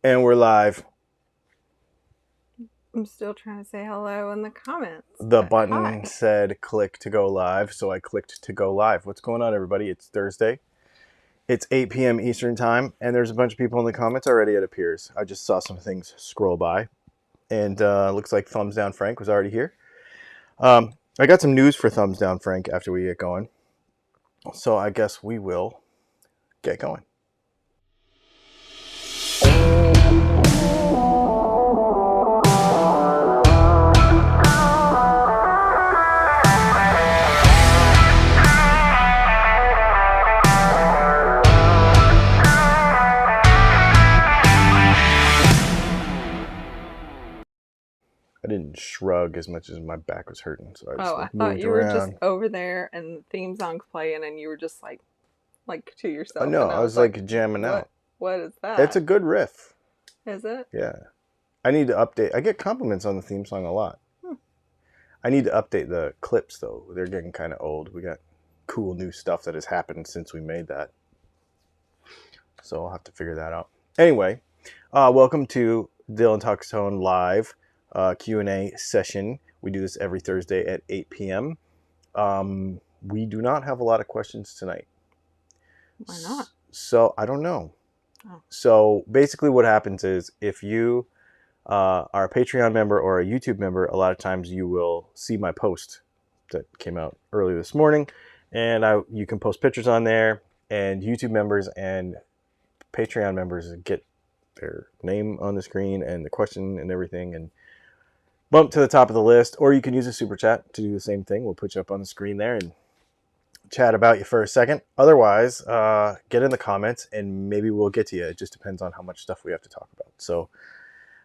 And we're live. I'm still trying to say hello in the comments. The button hi. said click to go live, so I clicked to go live. What's going on, everybody? It's Thursday. It's 8 p.m. Eastern time, and there's a bunch of people in the comments already, it appears. I just saw some things scroll by, and looks like Thumbs Down Frank was already here. I got some news for Thumbs Down Frank after we get going, so I guess we will get going. I didn't shrug as much as my back was hurting, so I just I moved thought you around. were just over there and the theme song's playing and you were just like to yourself. No, and I was like jamming out. What is that? It's a good riff. Is it? Yeah. I need to update. I get compliments on the theme song a lot. I need to update the clips, though. They're getting kind of old. We got cool new stuff that has happened since we made that. So I'll have to figure that out. Anyway, welcome to Dylan Talks Tone Live Q&A session. We do this every Thursday at 8 p.m. We do not have a lot of questions tonight. Why not? So I don't know. Oh. So basically what happens is if you are a Patreon member or a YouTube member, a lot of times you will see my post that came out early this morning, and you can post pictures on there, and YouTube members and Patreon members get their name on the screen and the question and everything and bump to the top of the list. Or you can use a super chat to do the same thing. We'll put you up on the screen there and chat about you for a second. Otherwise, get in the comments and maybe we'll get to you. It just depends on how much stuff we have to talk about. So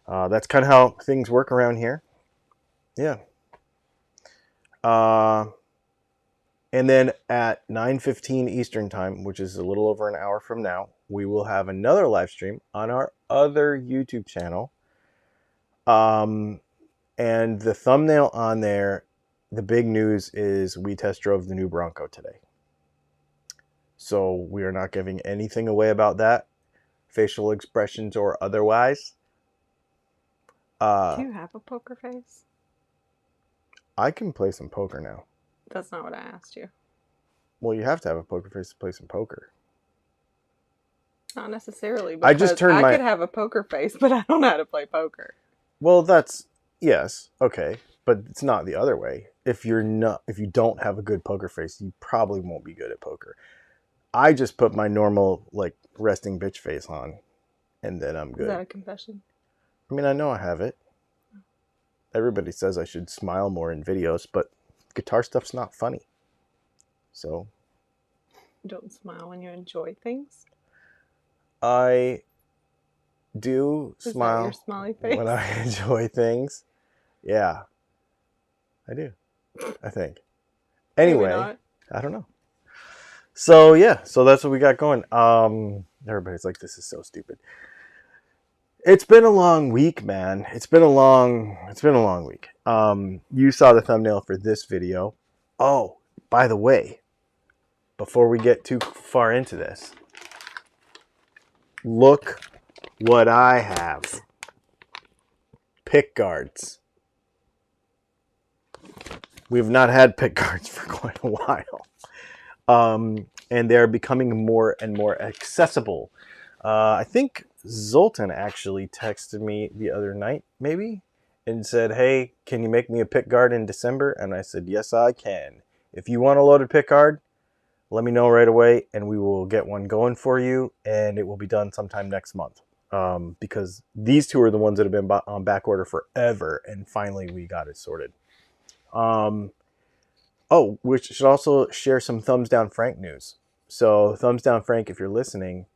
that's kind of how things work around here. Yeah. And then at 9:15 Eastern time, which is a little over an hour from now, we will have another live stream on our other YouTube channel. And the thumbnail on there, the big news is we test drove the new Bronco today. So we are not giving anything away about that, facial expressions or otherwise. Do you have a poker face? I can play some poker now. That's not what I asked you. Well, you have to have a poker face to play some poker. Not necessarily. I just turned I could have a poker face, but I don't know how to play poker. Well, that's yes, okay, but it's not the other way. If you don't have a good poker face, you probably won't be good at poker. I just put my normal like resting bitch face on, and then I'm good. Is that a confession? I mean, I know I have it. Everybody says I should smile more in videos, but guitar stuff's not funny. So You don't smile when you enjoy things? I do smile your smiley face? when I enjoy things. Yeah, I do. I think. Anyway, I don't know. So yeah, so that's what we got going. Everybody's like, this is so stupid. It's been a long week, man. It's been a long week. You saw the thumbnail for this video. Oh, by the way, before we get too far into this, look what I have. Pick guards. We've not had pick guards for quite a while. And they're becoming more and more accessible. I think Zoltan actually texted me the other night, maybe, and said, hey, can you make me a pick guard in December? And I said, yes, I can. If you want a loaded pick guard, let me know right away, and we will get one going for you, and it will be done sometime next month. Because these two are the ones that have been on back order forever, and finally we got it sorted. Oh, we should also share some Thumbs Down Frank news. So, Thumbs Down Frank, if you're listening,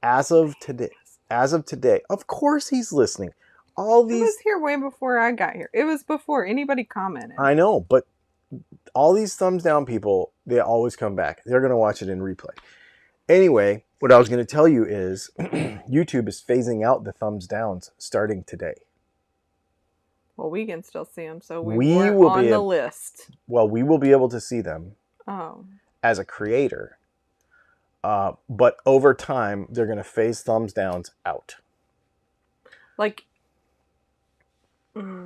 as of today, of course he's listening. All these. It was here way before I got here. It was before anybody commented. I know, but all these thumbs down people, they always come back. They're going to watch it in replay. Anyway, what I was going to tell you is YouTube is phasing out the thumbs downs starting today. Well, we can still see them, so we weren't on the list. Well, we will be able to see them as a creator. But over time, they're going to phase thumbs downs out. Like,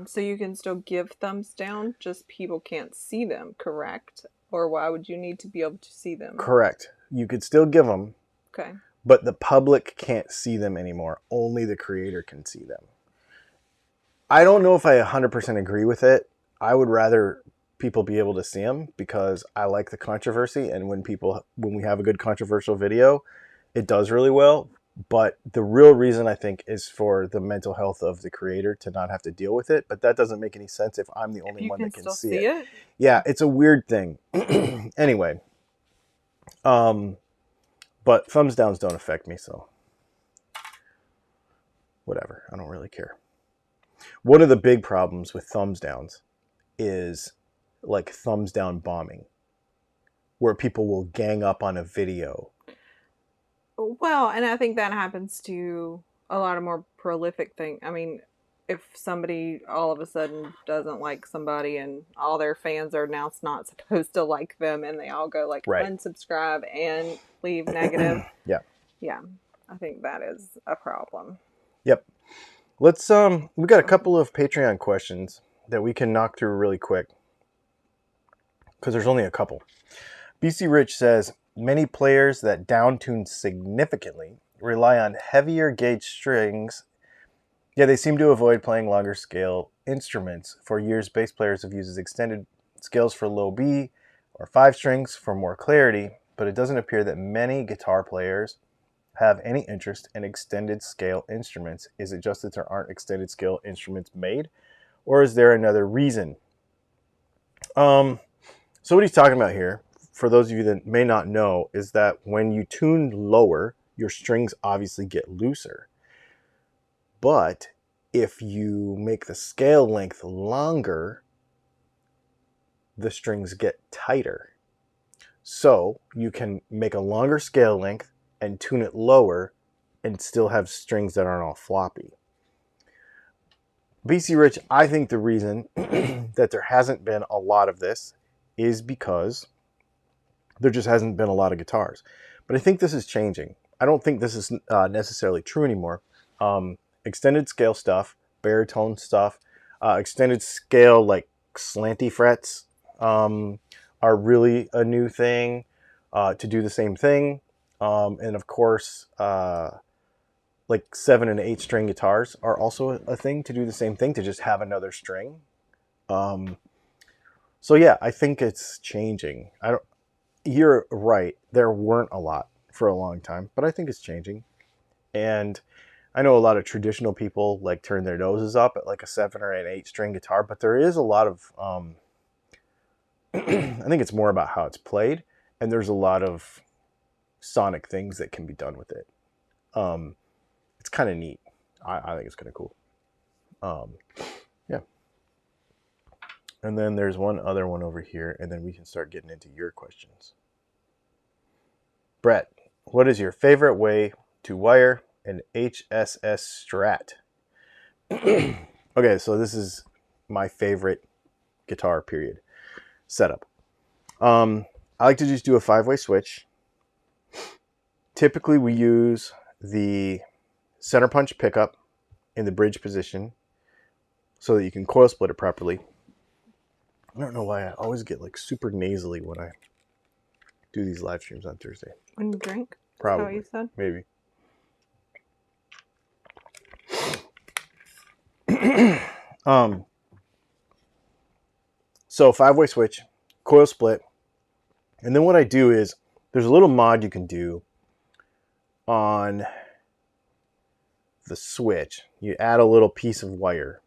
so you can still give thumbs down, just people can't see them, correct? Or why would you need to be able to see them? Correct. You could still give them. Okay. But the public can't see them anymore. Only the creator can see them. I don't know if I 100% agree with it. I would rather people be able to see them because I like the controversy. And when we have a good controversial video, it does really well. But the real reason, I think, is for the mental health of the creator to not have to deal with it. But that doesn't make any sense if I'm the only one that can see it. Yeah, it's a weird thing. Anyway. But thumbs downs don't affect me, so whatever. I don't really care. One of the big problems with thumbs downs is like thumbs down bombing, where people will gang up on a video. Well, and I think that happens to a lot of more prolific things. I mean, if somebody all of a sudden doesn't like somebody and all their fans are now not supposed to like them and they all go like unsubscribe and leave negative. Yeah, I think that is a problem. Yep. Let's we got a couple of Patreon questions that we can knock through really quick because there's only a couple. BC Rich says, many players that downtune significantly rely on heavier gauge strings. Yeah, they seem to avoid playing longer scale instruments. For years, bass players have used extended scales for low B or 5 strings for more clarity, but it doesn't appear that many guitar players have any interest in extended scale instruments. Is it just that there aren't extended scale instruments made, or is there another reason? So what he's talking about here, for those of you that may not know, is that when you tune lower, your strings obviously get looser. But if you make the scale length longer, the strings get tighter. So you can make a longer scale length and tune it lower and still have strings that aren't all floppy. BC Rich, I think the reason that there hasn't been a lot of this is because there just hasn't been a lot of guitars. But I think this is changing. I don't think this is necessarily true anymore. Extended scale stuff, baritone stuff, extended scale like slanty frets are really a new thing to do the same thing. And of course, like 7 and 8 string guitars are also a thing to do the same thing, to just have another string. So yeah, I think it's changing. You're right. There weren't a lot for a long time, but I think it's changing. And I know a lot of traditional people like turn their noses up at like a 7 or an 8 string guitar, but there is a lot of, I think it's more about how it's played, and there's a lot of sonic things that can be done with it. It's kind of neat. I think it's kind of cool. Yeah. And then there's one other one over here, and then we can start getting into your questions. Brett, what is your favorite way to wire an HSS Strat? Okay, so this is my favorite guitar period setup. I like to just do a 5-way switch. Typically we use the center punch pickup in the bridge position so that you can coil split it properly. I don't know why I always get like super nasally when I do these live streams on Thursday. When you drink? Probably. Is that what you said? Maybe. So 5-way switch, coil split. And then what I do is there's a little mod you can do on the switch. You add a little piece of wire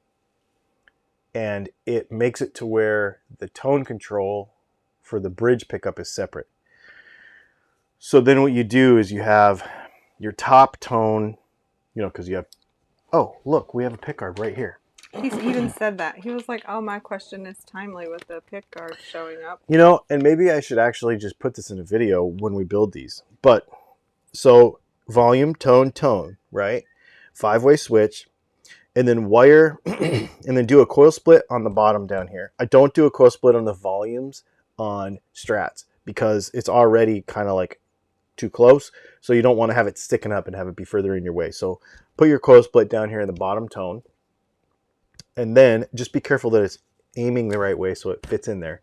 and it makes it to where the tone control for the bridge pickup is separate. So then what you do is you have your top tone, because you have, oh, look, we have a pickguard right here. He's even said that. He was like, oh, my question is timely with the pickguard showing up. And maybe I should actually just put this in a video when we build these. But, so volume, tone, tone, right? 5-way switch, and then wire, and then do a coil split on the bottom down here. I don't do a coil split on the volumes on Strats because it's already kind of like too close. So you don't want to have it sticking up and have it be further in your way. So put your coil split down here in the bottom tone. And then just be careful that it's aiming the right way so it fits in there.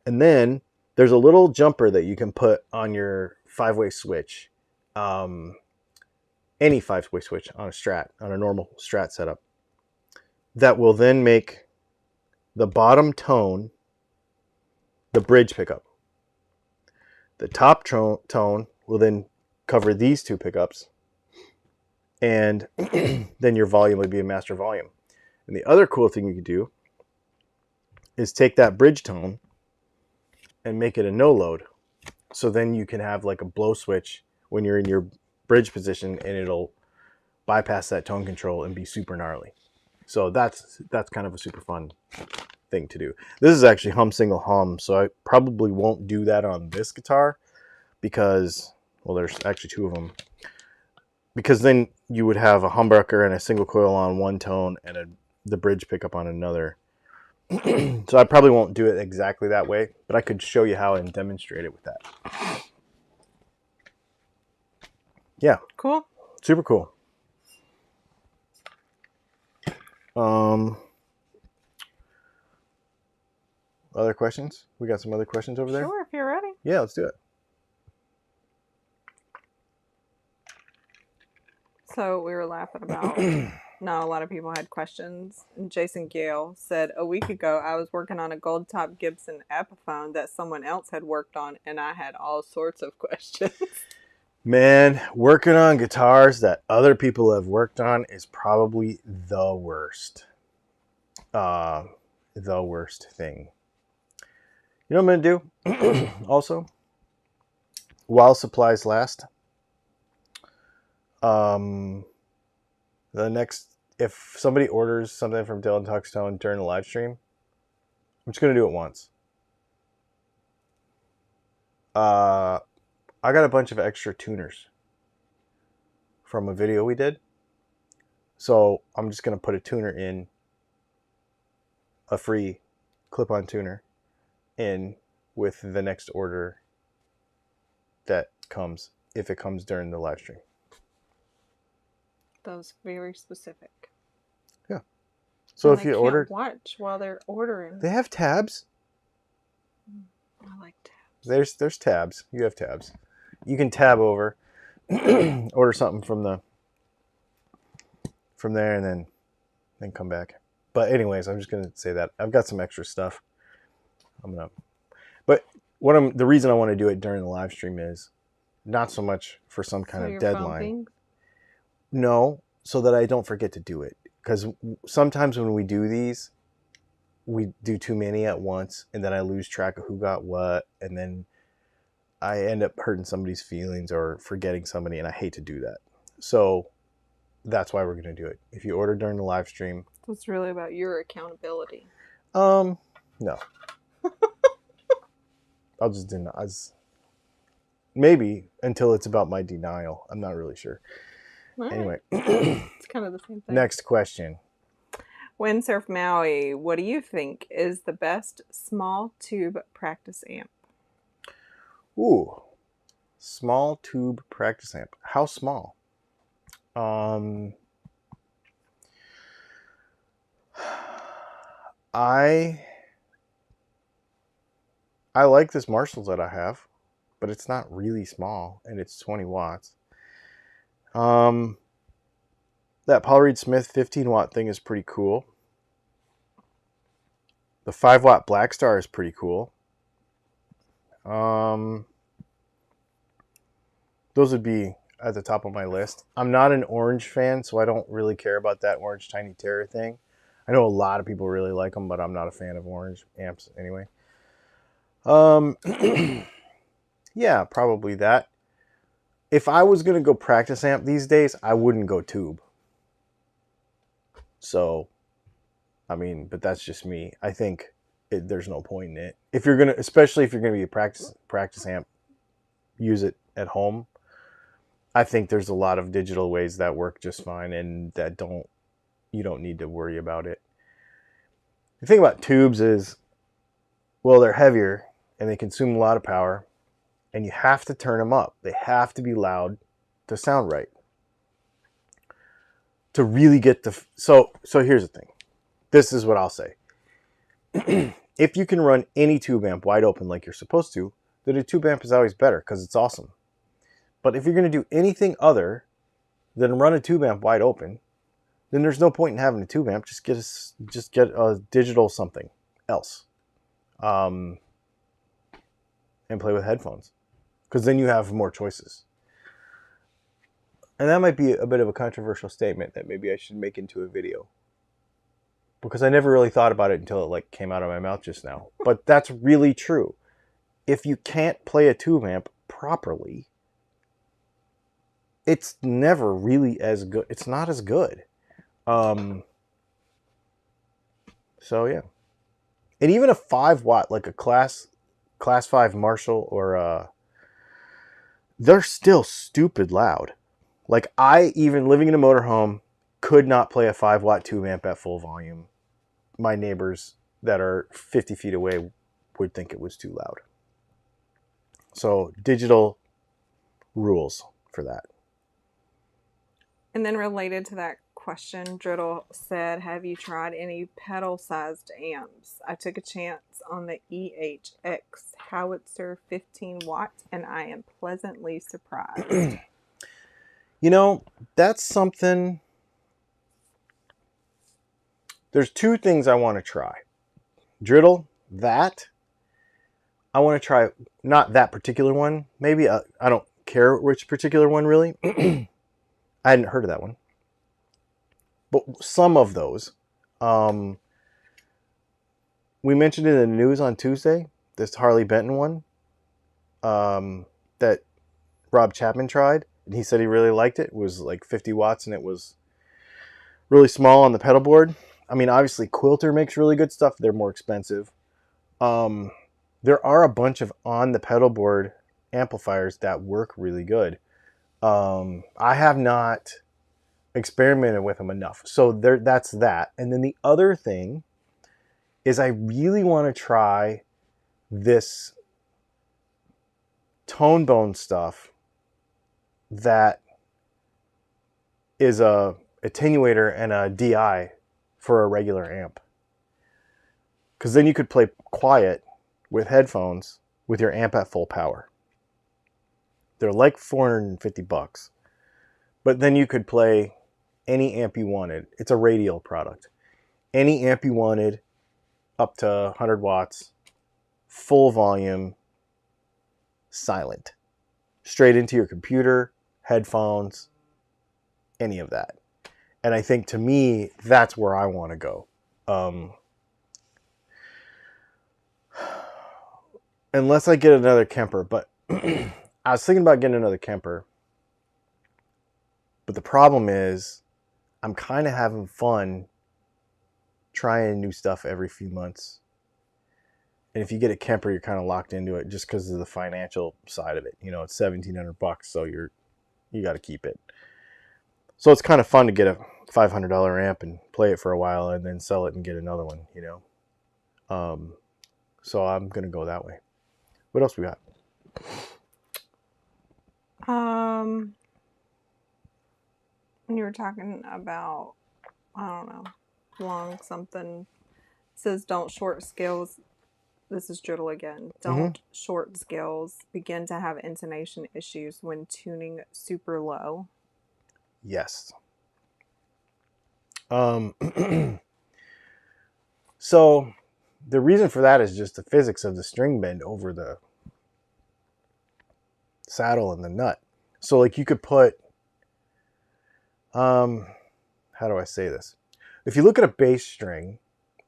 And then there's a little jumper that you can put on your 5-way switch. Any 5-way switch on a Strat, on a normal Strat setup. That will then make the bottom tone the bridge pickup. The top tone will then cover these two pickups, and then your volume would be a master volume. And the other cool thing you could do is take that bridge tone and make it a no load. So then you can have like a blow switch when you're in your bridge position, and it'll bypass that tone control and be super gnarly. So that's kind of a super fun thing to do. This is actually hum single hum, so I probably won't do that on this guitar because, well, there's actually two of them. Because then you would have a humbucker and a single coil on one tone and the bridge pickup on another. So I probably won't do it exactly that way, but I could show you how and demonstrate it with that. Yeah. Cool. Super cool. Other questions? We got some other questions over there? Sure, if you're ready. Yeah, let's do it. So we were laughing about not a lot of people had questions. And Jason Gale said, a week ago I was working on a gold top Gibson Epiphone that someone else had worked on, and I had all sorts of questions. Man, working on guitars that other people have worked on is probably the worst. The worst thing. You know what I'm going to do? Also, while supplies last, if somebody orders something from Dylan Talks Tone during the live stream, I'm just going to do it once. I got a bunch of extra tuners from a video we did. So I'm just going to put a tuner in, a free clip-on tuner in with the next order that comes, if it comes during the live stream. That was very specific. Yeah. So and if you can't order, watch while they're ordering. they have tabs. I like tabs. There's tabs. You have tabs. You can tab over, order something from there, and then come back. But anyways, I'm just gonna say that I've got some extra stuff. But the reason I want to do it during the live stream is not so much for some kind of deadline. No, so that I don't forget to do it. Because sometimes when we do these, we do too many at once, and then I lose track of who got what, and then I end up hurting somebody's feelings or forgetting somebody, and I hate to do that. So that's why we're going to do it. If you order during the live stream. It's really about your accountability. No. I'll just deny. Maybe until it's about my denial. I'm not really sure. Right. Anyway. It's kind of the same thing. Next question. Windsurf Maui, what do you think is the best small tube practice amp? Ooh. Small tube practice amp. How small? I like this Marshall's that I have, but it's not really small, and it's 20 watts. That Paul Reed Smith 15 watt thing is pretty cool. The 5 watt Black Star is pretty cool. Those would be at the top of my list. I'm not an orange fan, so I don't really care about that orange Tiny Terror thing. I know a lot of people really like them, but I'm not a fan of orange amps anyway. Yeah, probably that. If I was going to go practice amp these days, I wouldn't go tube. So, I mean, but that's just me. I think there's no point in it. If you're going to, especially if you're going to be a practice amp, use it at home. I think there's a lot of digital ways that work just fine and that you don't need to worry about it. The thing about tubes is, well, they're heavier and they consume a lot of power, and you have to turn them up. They have to be loud to sound right. To really get the... So here's the thing. This is what I'll say. If you can run any tube amp wide open like you're supposed to, then a tube amp is always better because it's awesome. But if you're going to do anything other than run a tube amp wide open, then there's no point in having a tube amp. Just get a digital something else, and play with headphones, because then you have more choices. And that might be a bit of a controversial statement that maybe I should make into a video, because I never really thought about it until it like came out of my mouth just now. But that's really true. If you can't play a tube amp properly, it's never really as good. It's not as good. So yeah. And even a 5-watt, like a class 5 Marshall, or they're still stupid loud. Like, I, even living in a motorhome, could not play a 5-watt tube amp at full volume. My neighbors that are 50 feet away would think it was too loud. So digital rules for that. And then related to that question, Driddle said, have you tried any pedal-sized amps? I took a chance on the EHX Howitzer 15 watts, and I am pleasantly surprised. You know, that's something... There's two things I want to try. Driddle, that. I want to try, not that particular one. Maybe, I don't care which particular one, really. I hadn't heard of that one. But some of those. We mentioned it in the news on Tuesday, this Harley Benton one, that Rob Chapman tried. And he said he really liked it. It was like 50 watts, and it was really small on the pedal board. I mean, obviously Quilter makes really good stuff. They're more expensive. There are a bunch of on the pedal board amplifiers that work really good. I have not experimented with them enough. So that's that. And then the other thing is I really want to try this tone bone stuff that is a attenuator and a DI for a regular amp. Because then you could play quiet with headphones with your amp at full power. They're like $450. But then you could play any amp you wanted. It's a radial product. Any amp you wanted, up to 100 watts, full volume, silent. Straight into your computer, headphones, any of that. And I think, to me, that's where I want to go. Unless I get another Kemper. But I was thinking about getting another Kemper. But the problem is, I'm kind of having fun trying new stuff every few months. And if you get a Kemper, you're kind of locked into it just because of the financial side of it. You know, it's $1,700, so you got to keep it. So it's kind of fun to get a $500 amp and play it for a while and then sell it and get another one, you know. So I'm going to go that way. What else we got? When you were talking about, I don't know, long something, it says don't short scales. This is Driddle again. Don't short scales begin to have intonation issues when tuning super low? Yes. So the reason for that is just the physics of the string bend over the saddle and the nut. So like you could put, how do I say this? If you look at a bass string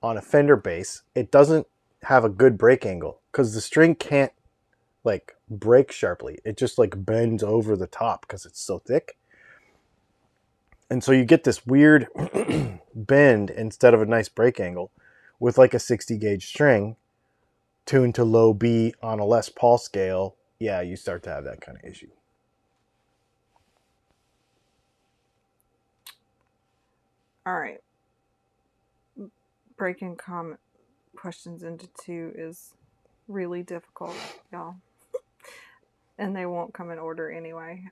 on a Fender bass, it doesn't have a good break angle because the string can't like break sharply. It just like bends over the top because it's so thick. And so you get this weird bend instead of a nice break angle with like a 60 gauge string tuned to low B on a Les Paul scale. Yeah, you start to have that kind of issue. All right. Breaking questions into two is really difficult, y'all. and they won't come and order anyway.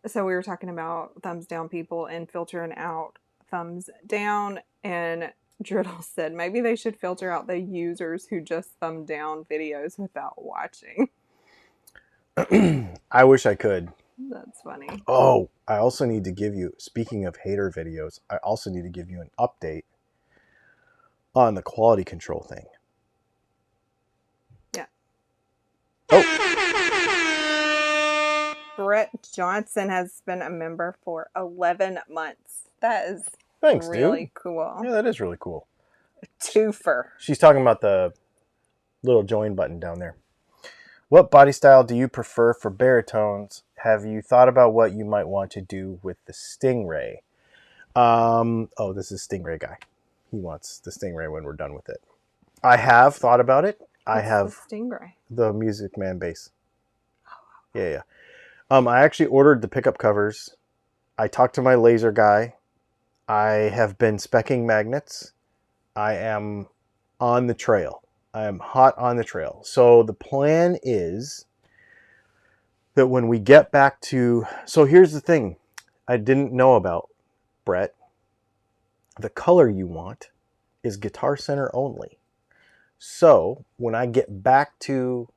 So we were talking about thumbs down people and filtering out thumbs down, and Driddle said maybe they should filter out the users who just thumb down videos without watching. I wish I could. That's funny. Oh, I also need to give you, speaking of hater videos, I also need to give you an update on the quality control thing. Yeah. Oh. Brett Johnson has been a member for 11 months. That is Thanks, really dude. cool. Yeah, that is really cool. Twofer. She's talking about the little join button down there. What body style do you prefer for baritones? Have you thought about what you might want to do with the Stingray? Oh, this is Stingray guy. He wants the Stingray when we're done with it. I have thought about it. I have the Stingray. The Music Man bass. Yeah. I actually ordered the pickup covers. I talked to my laser guy. I have been speccing magnets. I am on the trail. I am hot on the trail. So the plan is that when we get back to... So here's the thing I didn't know about, Brett. The color you want is Guitar Center only. So when I get back to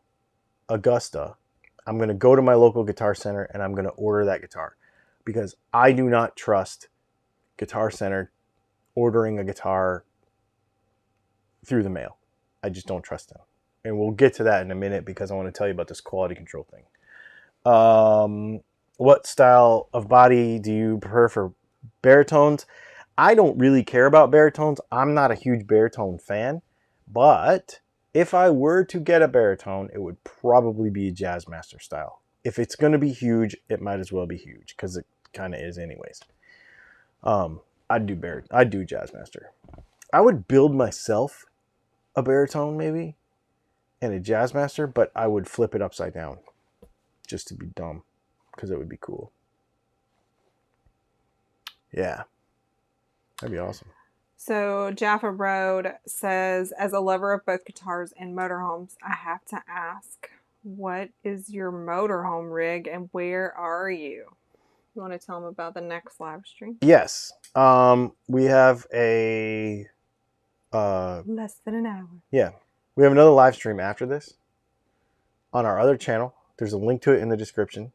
Augusta, I'm going to go to my local Guitar Center and I'm going to order that guitar, because I do not trust Guitar Center ordering a guitar through the mail. I just don't trust them. And we'll get to that in a minute, because I want to tell you about this quality control thing. What style of body do you prefer for baritones? I don't really care about baritones. I'm not a huge baritone fan, but if I were to get a baritone, it would probably be a Jazzmaster style. If it's going to be huge, it might as well be huge, because it kind of is anyways. I'd do Jazzmaster. I would build myself a baritone maybe and a Jazzmaster, but I would flip it upside down just to be dumb, because it would be cool. Yeah, that'd be awesome. So Jaffa Road says, as a lover of both guitars and motorhomes, I have to ask, what is your motorhome rig and where are you? You want to tell them about the next live stream? Yes. We have a... less than an hour. Yeah. We have another live stream after this on our other channel. There's a link to it in the description.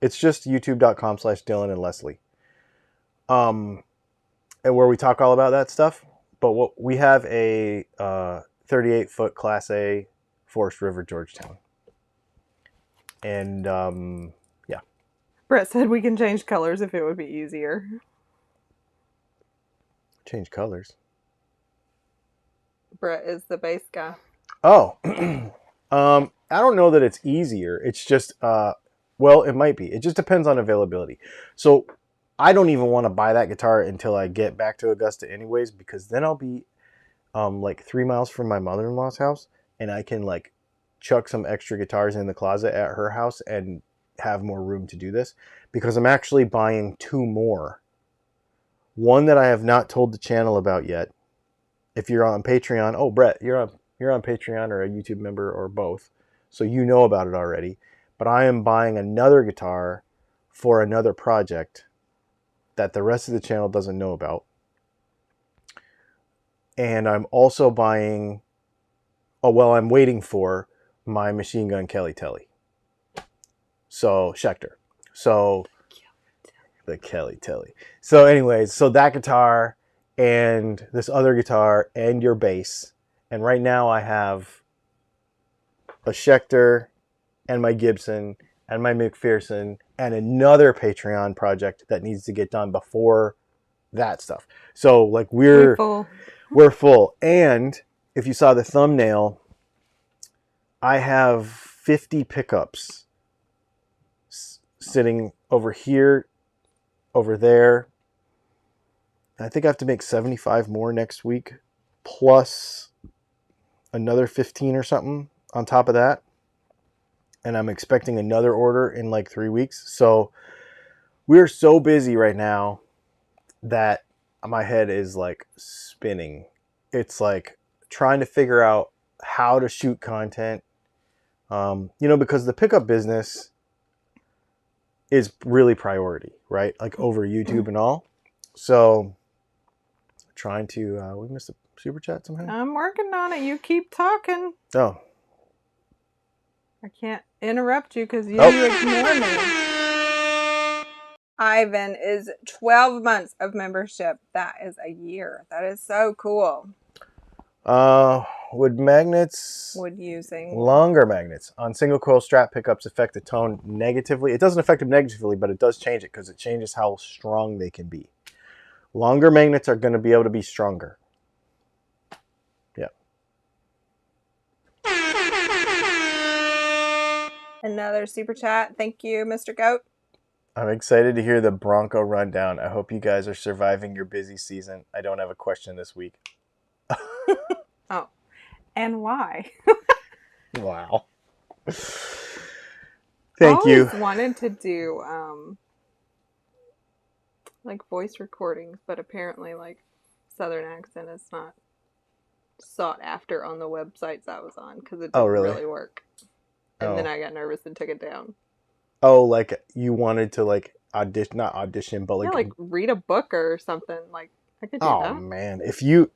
It's just youtube.com/Dylan and Leslie. And where we talk all about that stuff. But what we have a 38-foot Class A Forest River, Georgetown. And yeah. Brett said we can change colors if it would be easier. Change colors. Brett is the bass guy. Oh. I don't know that it's easier. It's just, well, it might be. It just depends on availability. So I don't even want to buy that guitar until I get back to Augusta anyways, because then I'll be like 3 miles from my mother-in-law's house, and I can like chuck some extra guitars in the closet at her house and have more room to do this, because I'm actually buying 2 more. One that I have not told the channel about yet. If you're on Patreon, oh Brett, you're on Patreon or a YouTube member or both, so you know about it already. But I am buying another guitar for another project that the rest of the channel doesn't know about. And I'm also buying, I'm waiting for my Machine Gun Kelly Telly. So, Schecter. So, the Kelly Telly. So anyways, so that guitar and this other guitar and your bass. And right now I have a Schecter and my Gibson and my McPherson and another Patreon project that needs to get done before that stuff. So like we're full. And if you saw the thumbnail, I have 50 pickups sitting over here, over there. I think I have to make 75 more next week, plus another 15 or something on top of that. And I'm expecting another order in like 3 weeks. So we're so busy right now that my head is like spinning. It's like trying to figure out how to shoot content, Because the pickup business is really priority, right? Like over YouTube and all. So trying to, we missed a super chat somehow. I'm working on it. You keep talking. Oh, I can't interrupt you because you ignore me. Ivan is 12 months of membership. That is a year. That is so cool. Would magnets, longer magnets on single coil strap pickups affect the tone negatively? It doesn't affect them negatively, but it does change it because it changes how strong they can be. Longer magnets are going to be able to be stronger. Yeah. Another super chat. Thank you, Mr. Goat. I'm excited to hear the Bronco rundown. I hope you guys are surviving your busy season. I don't have a question this week. Oh, and why? Wow. Thank you. I always wanted to do like voice recordings, but apparently like Southern accent is not sought after on the websites I was on because it didn't really work. And then I got nervous and took it down. Oh, like you wanted to like audition, not audition, but like, like read a book or something. Like I could do that. Oh man, if you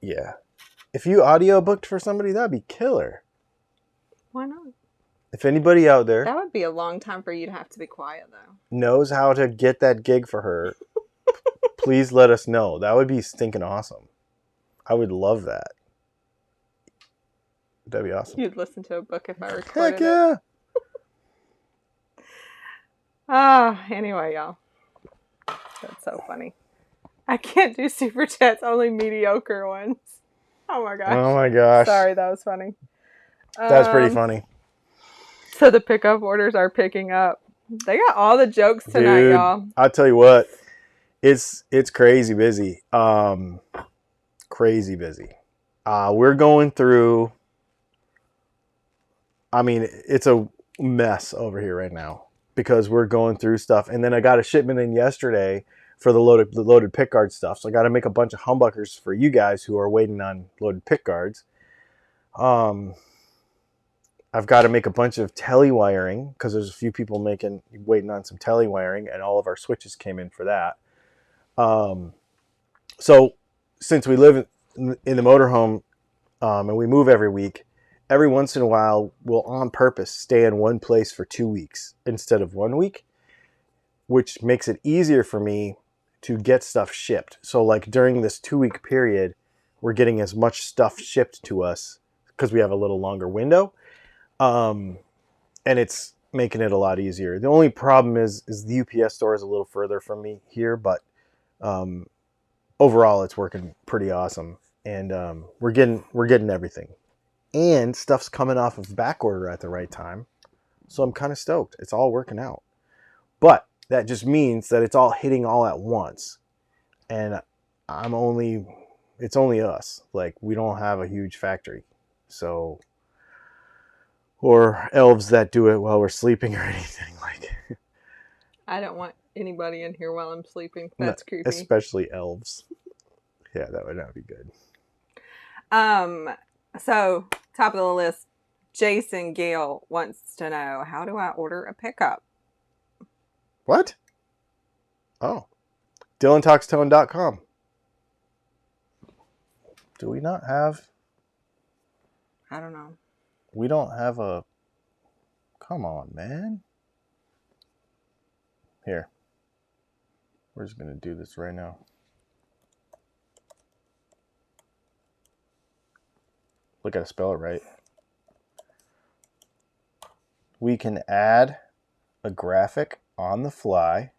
audio booked for somebody, that'd be killer. Why not? If anybody out there, that would be a long time for you to have to be quiet though, knows how to get that gig for her, please let us know. That would be stinking awesome. I would love that. That'd be awesome. You'd listen to a book if I recorded Heck yeah. Anyway, y'all. That's so funny. I can't do super chats, only mediocre ones. Oh my gosh. Oh my gosh. Sorry, that was funny. That's pretty funny. So the pickup orders are picking up. They got all the jokes tonight, dude, y'all. I'll tell you what. It's crazy busy. Crazy busy. We're going through, it's a mess over here right now because we're going through stuff. And then I got a shipment in yesterday for the loaded pick guard stuff. So I got to make a bunch of humbuckers for you guys who are waiting on loaded pick guards. I've got to make a bunch of tele wiring because there's a few people waiting on some tele wiring, and all of our switches came in for that. So since we live in the motorhome and we move every week, every once in a while we'll on purpose stay in one place for 2 weeks instead of 1 week, which makes it easier for me to get stuff shipped. So like during this 2-week period, we're getting as much stuff shipped to us because we have a little longer window. And it's making it a lot easier. The only problem is the UPS store is a little further from me here, but overall it's working pretty awesome. And we're getting everything. And stuff's coming off of back order at the right time. So I'm kind of stoked. It's all working out. But that just means that it's all hitting all at once. And it's only us. Like, we don't have a huge factory. So, or elves that do it while we're sleeping or anything like. I don't want anybody in here while I'm sleeping. That's creepy. Especially elves. Yeah, that would not be good. So top of the list, Jason Gale wants to know, how do I order a pickup? What? Oh, DylanTalksTone.com. Do we not have? I don't know. We don't have a. Come on, man. Here. We're just going to do this right now. Look, I gotta spell it right. We can add a graphic on the fly.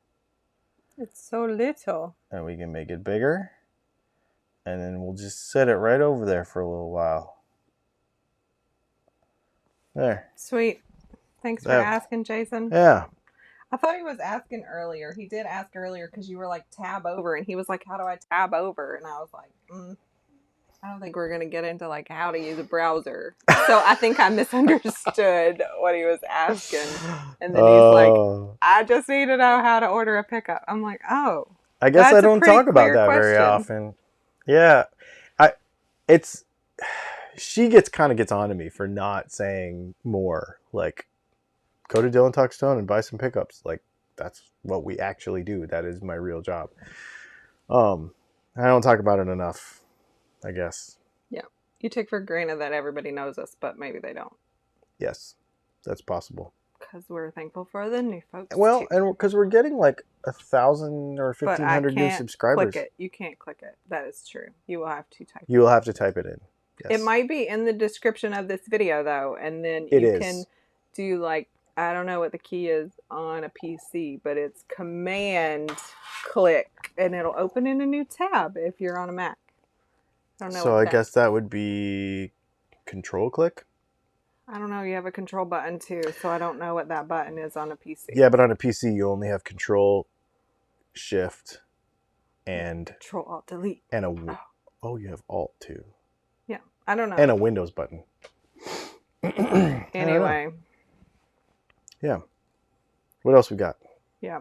It's so little. And we can make it bigger. And then we'll just set it right over there for a little while. There. Sweet. Thanks for asking, Jason. Yeah. I thought he was asking earlier. He did ask earlier because you were like, tab over. And he was like, how do I tab over? And I was like, I don't think we're going to get into like how to use a browser. So I think I misunderstood what he was asking. And then he's like, I just need to know how to order a pickup. I'm like, oh. I guess I don't talk about that very often. Yeah. She kind of gets on to me for not saying more. Like, go to Dylan Talk Stone and buy some pickups. Like, that's what we actually do. That is my real job. I don't talk about it enough, I guess. Yeah. You take for granted that everybody knows us, but maybe they don't. Yes, that's possible. Because we're thankful for the new folks. Well, too. and because we're getting like 1,000 or 1,500 new subscribers. Click it. You can't click it. That is true. You will have to type it. You will have to type it in. Yes. It might be in the description of this video, though, and then you can do, like, I don't know what the key is on a PC, but it's Command click, and it'll open in a new tab if you're on a Mac. I don't know. So I guess that would be Control click. I don't know. You have a control button too, so I don't know what that button is on a PC. Yeah, but on a PC you only have Control, Shift, and Control Alt Delete. And you have Alt too. Yeah, I don't know. And a Windows button. Anyway. Yeah. What else we got? Yeah.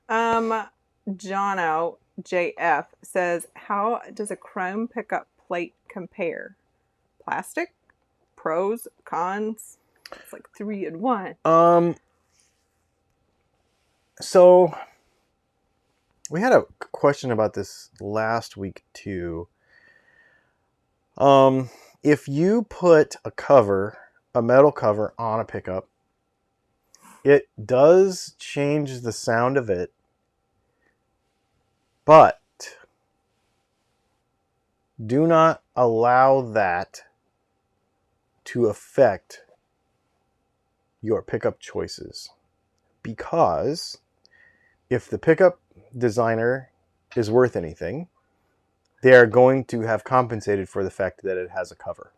Jono JF says, how does a chrome pickup plate compare? Plastic? Pros? Cons? It's like 3 in 1. So we had a question about this last week too. If you put a metal cover on a pickup, it does change the sound of it, but do not allow that to affect your pickup choices. Because if the pickup designer is worth anything, they are going to have compensated for the fact that it has a cover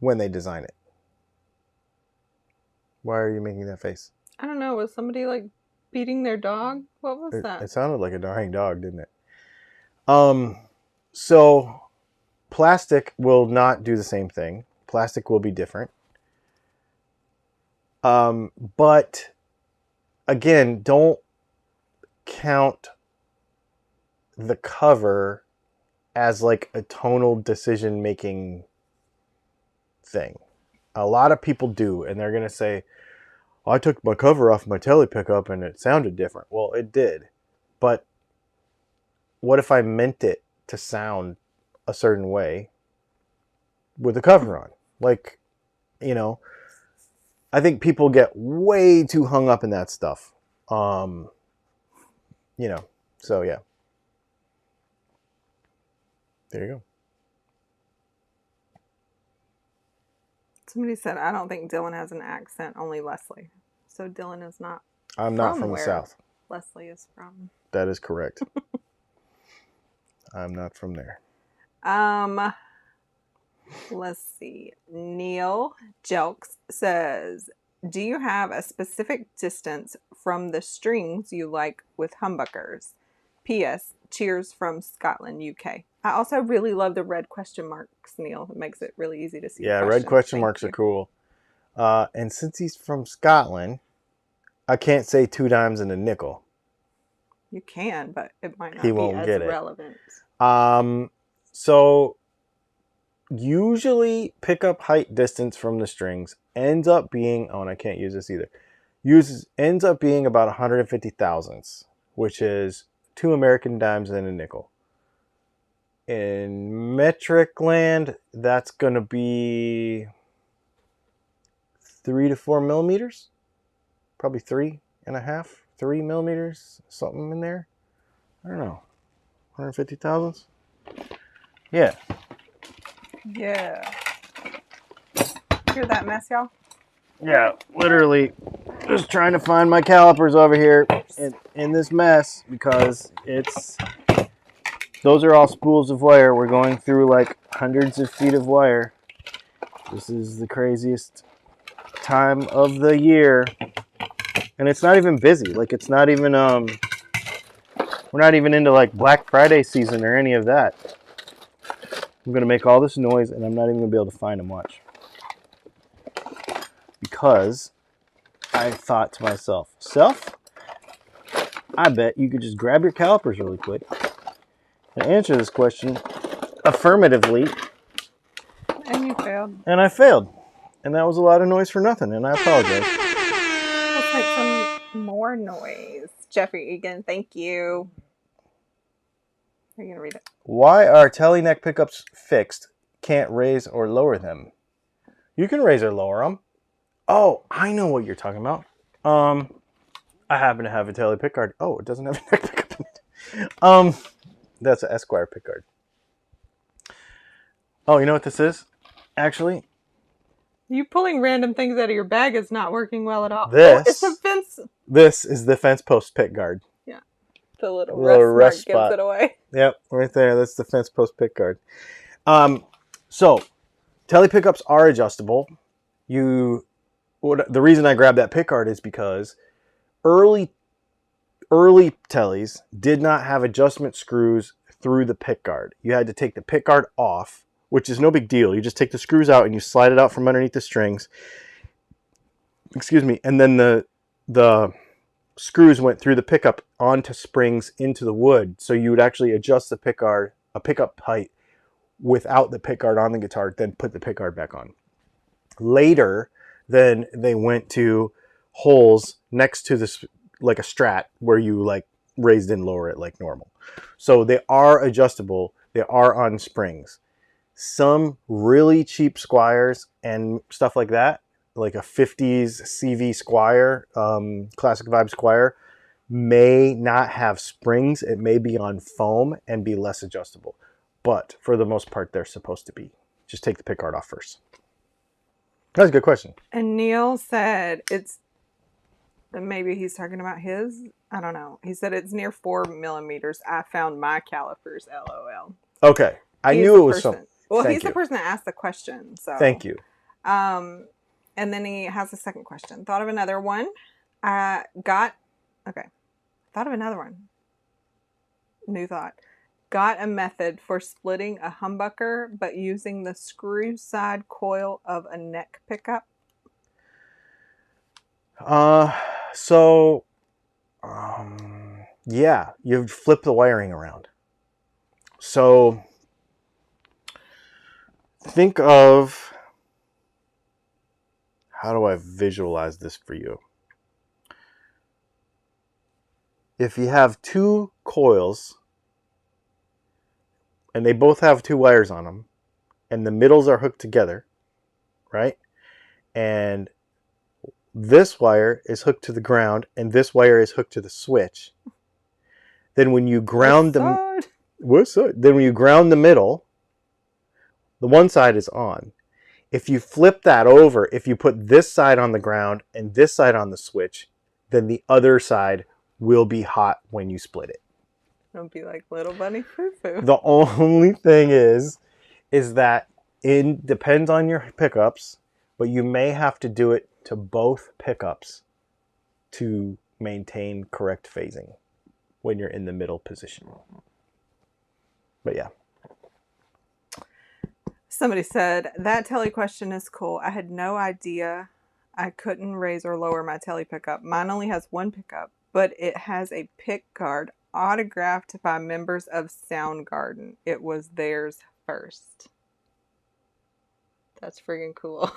when they design it. Why are you making that face? I don't know. Was somebody like beating their dog? What was that? It sounded like a dying dog, didn't it? So plastic will not do the same thing. Plastic will be different. But again, don't count the cover as like a tonal decision making thing. A lot of people do, and they're going to say, I took my cover off my tele pickup and it sounded different. Well, it did. But what if I meant it to sound a certain way with the cover on? Like, you know, I think people get way too hung up in that stuff. You know, so yeah. There you go. Somebody said, I don't think Dylan has an accent, only Leslie. So Dylan is not. I'm not from the South. Leslie is from. That is correct. I'm not from there. Let's see. Neil Jelks says, do you have a specific distance from the strings you like with humbuckers? P.S. Cheers from Scotland, UK. I also really love the red question marks, Neil. It makes it really easy to see. Yeah, red question marks are cool. And since he's from Scotland, I can't say 2 dimes and a nickel. You can, but it might not be as relevant. So usually pickup height distance from the strings ends up being, and I can't use this either, ends up being about 150 thousandths, which is 2 American dimes and a nickel. In metric land, that's going to be 3 to 4 millimeters. Probably 3.5, 3 millimeters, something in there. I don't know. 150 thousandths? Yeah. Yeah. Hear that mess, y'all? Yeah, literally just trying to find my calipers over here in this mess because those are all spools of wire. We're going through like hundreds of feet of wire. This is the craziest time of the year. And it's not even busy. Like, it's not even, we're not even into like Black Friday season or any of that. I'm going to make all this noise and I'm not even going to be able to find them. Watch. Because I thought to myself, I bet you could just grab your calipers really quick and answer this question affirmatively. And you failed. failed. And I failed. And that was a lot of noise for nothing, and I apologize. Let's make some more noise. Jeffrey Egan, thank you. Are you going to read it? Why are telly neck pickups fixed? Can't raise or lower them? You can raise or lower them. Oh, I know what you're talking about. I happen to have a telly pickguard. Oh, it doesn't have a neck pickup in it. That's an Esquire pickguard. Oh, you know what this is? Actually, You pulling random things out of your bag is not working well at all. This- Oh, it's a fence. this is the fence post pickguard. Yeah. The little Little rust rust mark spot. gives it away. Yep, right there. That's the fence post pickguard. So telly pickups are adjustable. The reason I grabbed that pickguard is because early tellies did not have adjustment screws through the pickguard. You had to take the pickguard off, which is no big deal. You just take the screws out and you slide it out from underneath the strings. Excuse me. And then the screws went through the pickup onto springs into the wood. So you would actually adjust the pickup height without the pickguard on the guitar, then put the pickguard back on. Later, then they went to holes next to this, like a Strat, where you like raised and lower it like normal. So they are adjustable. They are on springs. Some really cheap Squires and stuff like that, like a 50s CV Squire, Classic Vibe Squire, may not have springs. It may be on foam and be less adjustable. But for the most part, they're supposed to be. Just take the pickguard off first. That's a good question. And Neil said it's, maybe he's talking about his, I don't know. He said it's near 4 millimeters. I found my calipers, LOL. Okay. I knew it was something. Well, he's the person that asked the question. So thank you. And then he has a second question. Thought of another one. Thought of another one. New thought. Got a method for splitting a humbucker, but using the screw side coil of a neck pickup. Yeah, you flip the wiring around. So think of, how do I visualize this for you? If you have two coils and they both have two wires on them and the middles are hooked together, right? And this wire is hooked to the ground and this wire is hooked to the switch. Then when you ground then when you ground the middle, the one side is on. If you flip that over, if you put this side on the ground and this side on the switch, then the other side will be hot when you split it. Don't be like little bunny foo-foo. The only thing is that it depends on your pickups, but you may have to do it to both pickups to maintain correct phasing when you're in the middle position. But yeah. Somebody said, that telly question is cool. I had no idea I couldn't raise or lower my telly pickup. Mine only has one pickup, but it has a pick guard autographed by members of Soundgarden. It was theirs first. That's friggin' cool.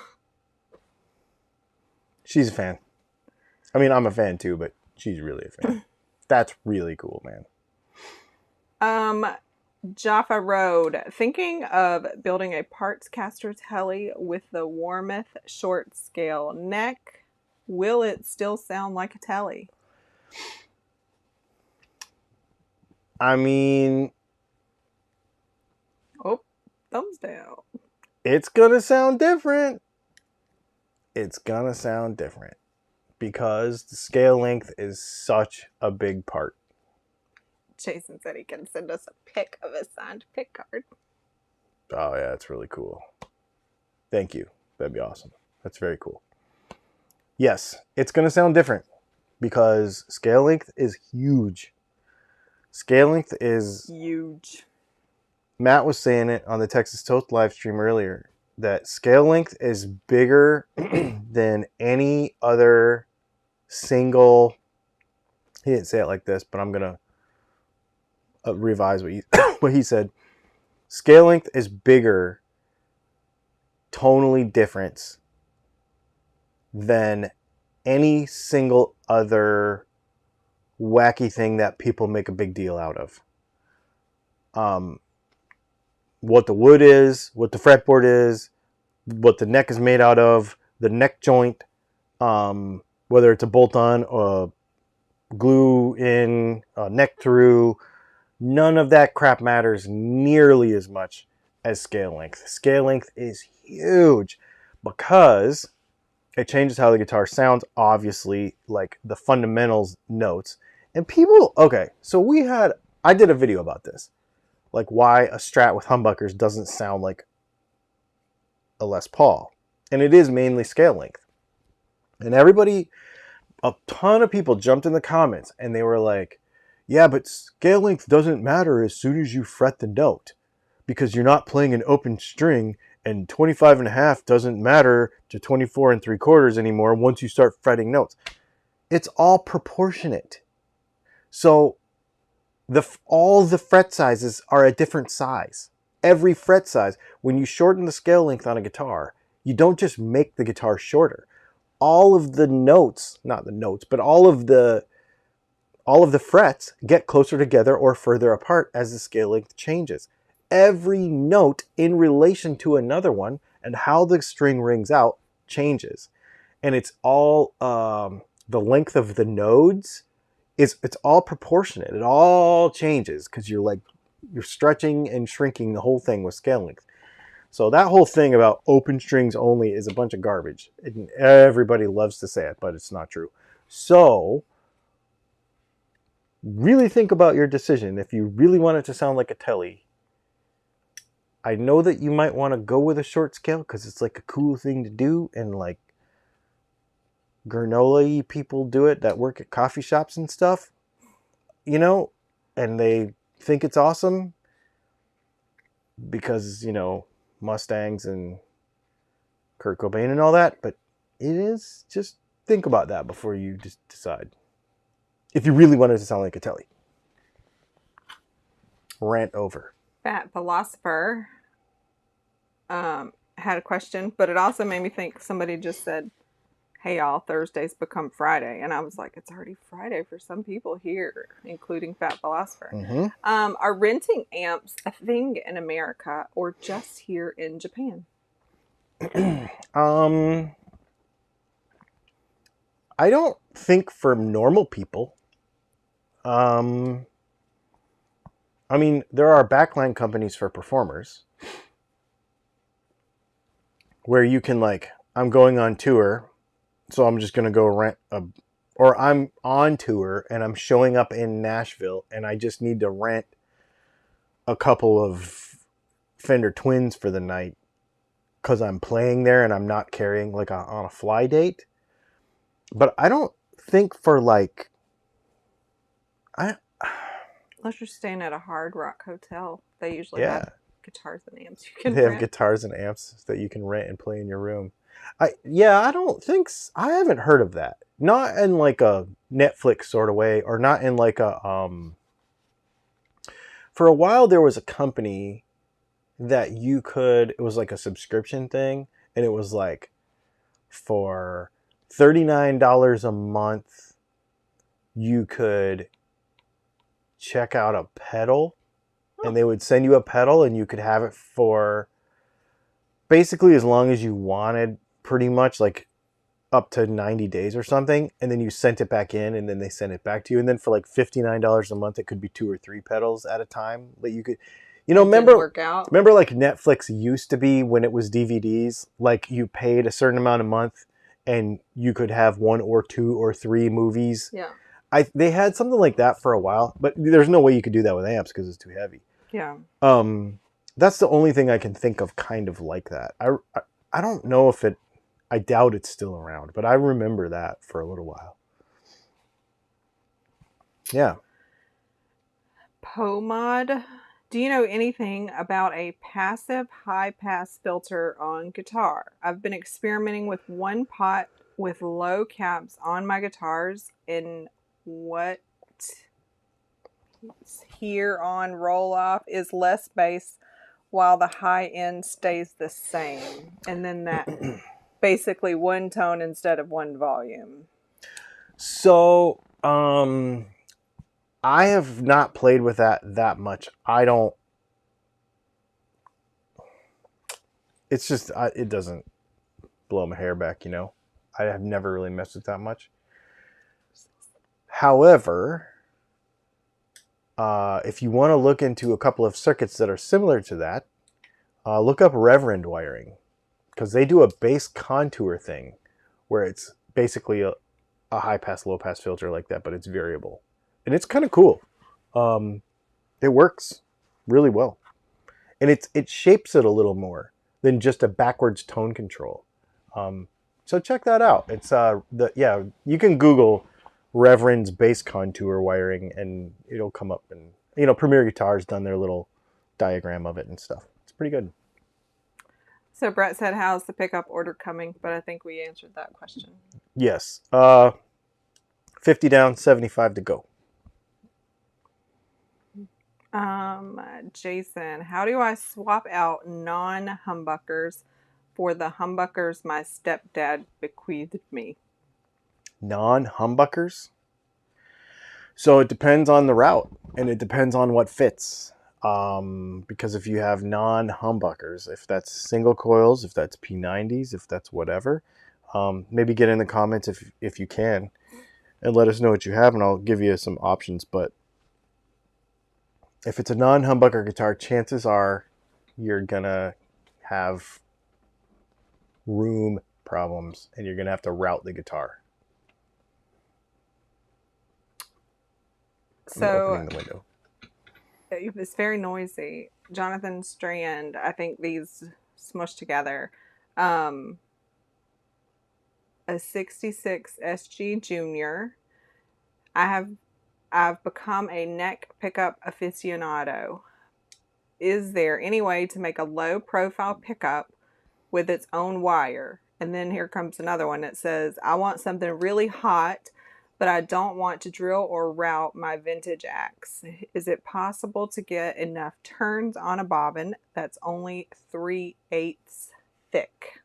She's a fan. I mean, I'm a fan too, but she's really a fan. That's really cool, man. Jaffa Road. Thinking of building a parts caster telly with the Warmoth short scale neck. Will it still sound like a telly? I mean... Oh, thumbs down. It's gonna sound different. It's gonna sound different. Because the scale length is such a big part. Jason said he can send us a pic of a signed pick card. Oh yeah, that's really cool. Thank you. That'd be awesome. That's very cool. Yes, it's going to sound different because scale length is huge. Scale length is huge. Matt was saying it on the Texas Toast live stream earlier that scale length is bigger than any other single. He didn't say it like this, but I'm going to revise what he said. Scale length is bigger tonally different than any single other wacky thing that people make a big deal out of. What the wood is, what the fretboard is, what the neck is made out of, the neck joint, whether it's a bolt-on or glue in, neck through, none of that crap matters nearly as much as scale length. Scale length is huge because it changes how the guitar sounds, obviously, like the fundamentals notes. And people, okay, so I did a video about this, like why a Strat with humbuckers doesn't sound like a Les Paul. And it is mainly scale length. And a ton of people jumped in the comments and they were like, yeah, but scale length doesn't matter as soon as you fret the note because you're not playing an open string, and 25 and a half doesn't matter to 24 and 3/4 anymore once you start fretting notes. It's all proportionate. So all the fret sizes are a different size. Every fret size, when you shorten the scale length on a guitar, you don't just make the guitar shorter. All of the notes, not the notes, but all of the frets get closer together or further apart as the scale length changes. Every note in relation to another one and how the string rings out changes. And it's all the length of the nodes it's all proportionate. It all changes because you're stretching and shrinking the whole thing with scale length. So that whole thing about open strings only is a bunch of garbage. And everybody loves to say it, but it's not true. So really think about your decision. If you really want it to sound like a Tele, I know that you might want to go with a short scale because it's like a cool thing to do, and like granola people do it that work at coffee shops and stuff, and they think it's awesome because, Mustangs and Kurt Cobain and all that, but it is, just think about that before you just decide. If you really want it to sound like a Tele. Rant over. Fat Philosopher had a question, but it also made me think somebody just said, hey y'all, Thursday's become Friday. And I was like, it's already Friday for some people here, including Fat Philosopher. Mm-hmm. Are renting amps a thing in America or just here in Japan? I don't think for normal people. I mean, there are backline companies for performers where you can, like, I'm going on tour, so I'm just going to go rent or I'm on tour and I'm showing up in Nashville and I just need to rent a couple of Fender Twins for the night because I'm playing there and I'm not carrying on a fly date. But I don't think for Unless you're staying at a Hard Rock hotel, they usually have guitars and amps you can rent. rent. Have guitars and amps that you can rent and play in your room. I haven't heard of that. Not in like a Netflix sort of way, or not in like a for a while there was a company that it was like a subscription thing, and it was like for $39 a month you could check out a pedal, and they would send you a pedal and you could have it for basically as long as you wanted, pretty much, like up to 90 days or something, and then you sent it back in and then they sent it back to you, and then for like $59 a month it could be 2 or 3 pedals at a time that you could remember like Netflix used to be when it was DVDs, like you paid a certain amount a month and you could have 1 or 2 or 3 movies. Yeah. They had something like that for a while, but there's no way you could do that with amps because it's too heavy. Yeah. That's the only thing I can think of kind of like that. I don't know if I doubt it's still around, but I remember that for a little while. Yeah. Pomod, do you know anything about a passive high-pass filter on guitar? I've been experimenting with one pot with low caps on my guitars, and what here on roll-off is less bass while the high end stays the same, and then that basically one tone instead of one volume. So, I have not played with that much. It's just, it doesn't blow my hair back, you know. I have never really messed with that much. However, if you want to look into a couple of circuits that are similar to that, look up Reverend wiring, because they do a bass contour thing where it's basically a high pass, low pass filter like that, but it's variable. And it's kind of cool. It works really well. And it shapes it a little more than just a backwards tone control. So check that out. It's you can Google Reverend's bass contour wiring and it'll come up, and Premier Guitar's done their little diagram of it and stuff. It's pretty good. So Brett said, how's the pickup order coming? But I think we answered that question. Yes. 50 down, 75 to go. Jason, how do I swap out non-humbuckers for the humbuckers my stepdad bequeathed me? Non-humbuckers? So it depends on the route, and it depends on what fits. Because if you have non-humbuckers, if that's single coils, if that's P90s, if that's whatever, maybe get in the comments if you can, and let us know what you have, and I'll give you some options. But if it's a non-humbucker guitar, chances are you're gonna have room problems, and you're gonna have to route the guitar. So opening the window. It's very noisy. Jonathan Strand, I think these smushed together. A 66 SG Junior. I've become a neck pickup aficionado. Is there any way to make a low profile pickup with its own wire? And then here comes another one that says, I want something really hot, but I don't want to drill or route my vintage axe. Is it possible to get enough turns on a bobbin that's only 3/8 thick?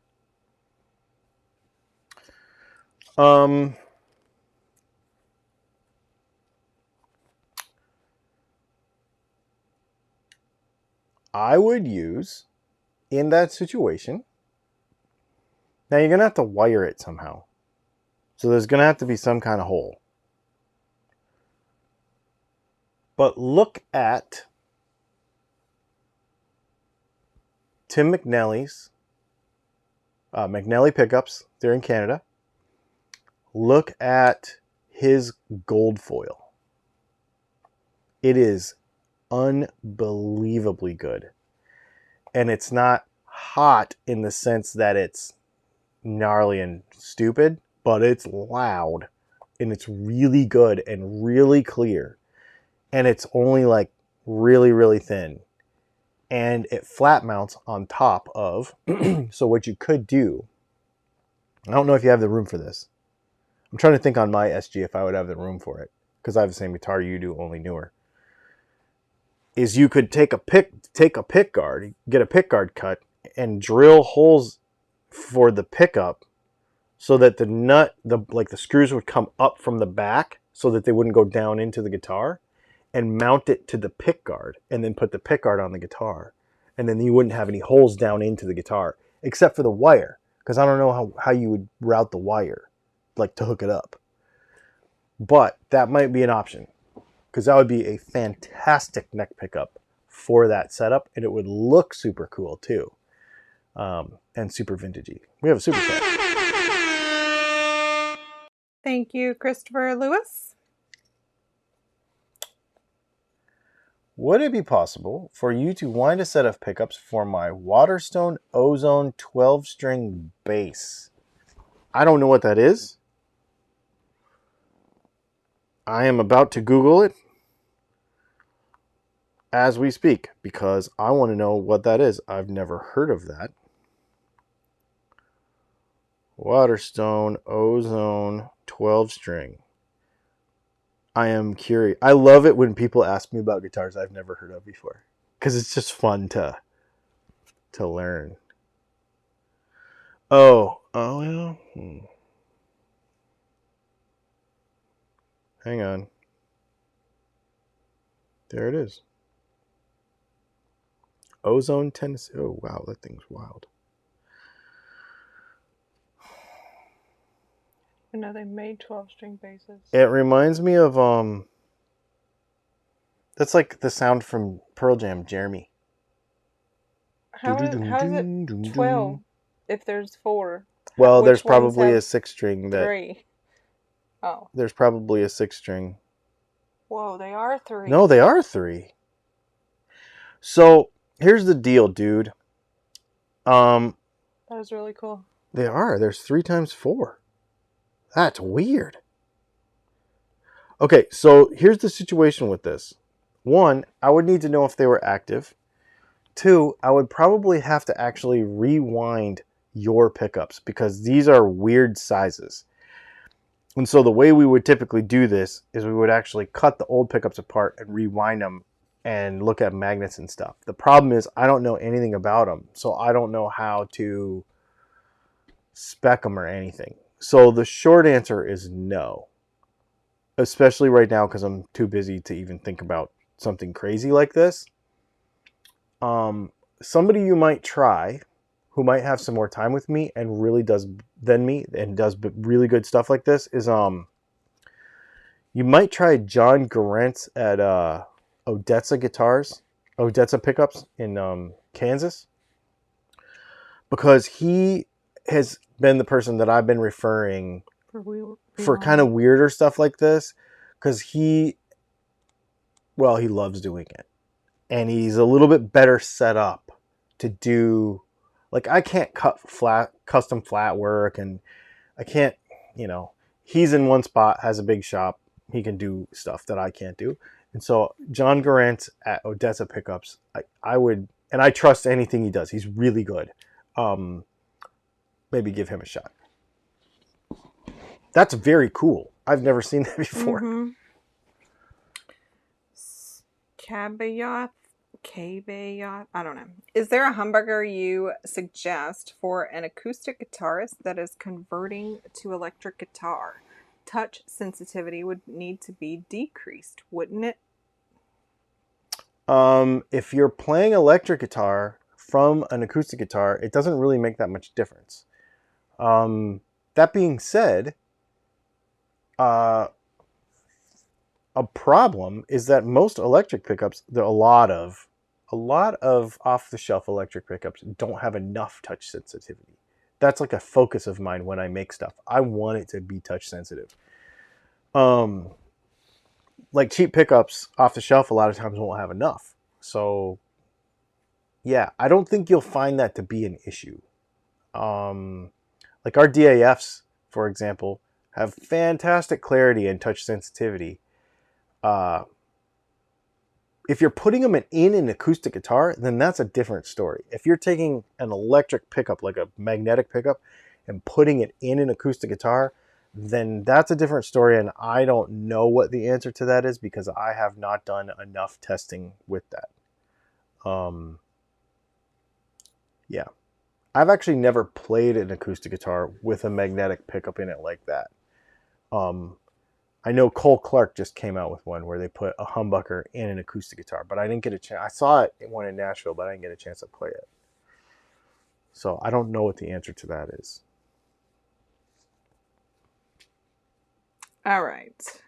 I would use, in that situation, now you're going to have to wire it somehow. So there's going to have to be some kind of hole. But look at Tim McNally's McNally pickups. They're in Canada. Look at his gold foil. It is unbelievably good. And it's not hot in the sense that it's gnarly and stupid, but it's loud and it's really good and really clear. And it's only like really, really thin. And it flat mounts on top of, so what you could do, I don't know if you have the room for this. I'm trying to think on my SG if I would have the room for it, because I have the same guitar you do, only newer. Is you could take a pick guard, get a pick guard cut, and drill holes for the pickup so that the nut, the screws would come up from the back so that they wouldn't go down into the guitar, and mount it to the pick guard, and then put the pick guard on the guitar. And then you wouldn't have any holes down into the guitar, except for the wire, because I don't know how you would route the wire, like to hook it up. But that might be an option, because that would be a fantastic neck pickup for that setup, and it would look super cool too, and super vintagey. We have a super set. Thank you, Christopher Lewis. Would it be possible for you to wind a set of pickups for my Waterstone Ozone 12-string bass? I don't know what that is. I am about to Google it as we speak, because I want to know what that is. I've never heard of that. Waterstone Ozone 12-string. I am curious. I love it when people ask me about guitars I've never heard of before, because it's just fun to to learn. Oh, well. Hang on. There it is. Ozone, Tennessee. Oh, wow, that thing's wild. I know they made 12-string basses. It reminds me of that's like the sound from Pearl Jam, Jeremy. How is it 12 if there's 4? Well, there's Which ones probably a have 6-string that 3? Oh. there's probably a 6-string. Whoa, they are 3. No, they are 3. So here's the deal, dude. That was really cool. They are. There's 3 times 4. That's weird. Okay, so here's the situation with this. 1, I would need to know if they were active. 2, I would probably have to actually rewind your pickups because these are weird sizes. And so the way we would typically do this is we would actually cut the old pickups apart and rewind them and look at magnets and stuff. The problem is I don't know anything about them, so I don't know how to spec them or anything. So the short answer is no, especially right now because I'm too busy to even think about something crazy like this. Somebody you might try who might have some more time with me and really does than me and does really good stuff like this is you might try John Garrentz at Odessa Guitars, Odessa Pickups in Kansas, because he has been the person that I've been referring for kind of weirder stuff like this, because he loves doing it. And he's a little bit better set up to do, like, I can't cut custom flat work, and I can't, he's in one spot, has a big shop, he can do stuff that I can't do. And so John Garrentz at Odessa Pickups, I would, and I trust anything he does. He's really good. Maybe give him a shot. That's very cool. I've never seen that before. Mm-hmm. Caveat, I don't know. Is there a humbucker you suggest for an acoustic guitarist that is converting to electric guitar? Touch sensitivity would need to be decreased, wouldn't it? If you're playing electric guitar from an acoustic guitar, it doesn't really make that much difference. That being said, a problem is that most electric pickups, a lot of off-the-shelf electric pickups don't have enough touch sensitivity. That's like a focus of mine when I make stuff. I want it to be touch sensitive. Like cheap pickups off the shelf a lot of times won't have enough. So yeah, I don't think you'll find that to be an issue. Like our DAFs, for example, have fantastic clarity and touch sensitivity. If you're putting them in an acoustic guitar, then that's a different story. If you're taking an electric pickup, like a magnetic pickup, and putting it in an acoustic guitar, then that's a different story, and I don't know what the answer to that is because I have not done enough testing with that. Yeah. I've actually never played an acoustic guitar with a magnetic pickup in it like that. I know Cole Clark just came out with one where they put a humbucker in an acoustic guitar, but I didn't get a chance. I saw it in one in Nashville, but I didn't get a chance to play it. So I don't know what the answer to that is. All right.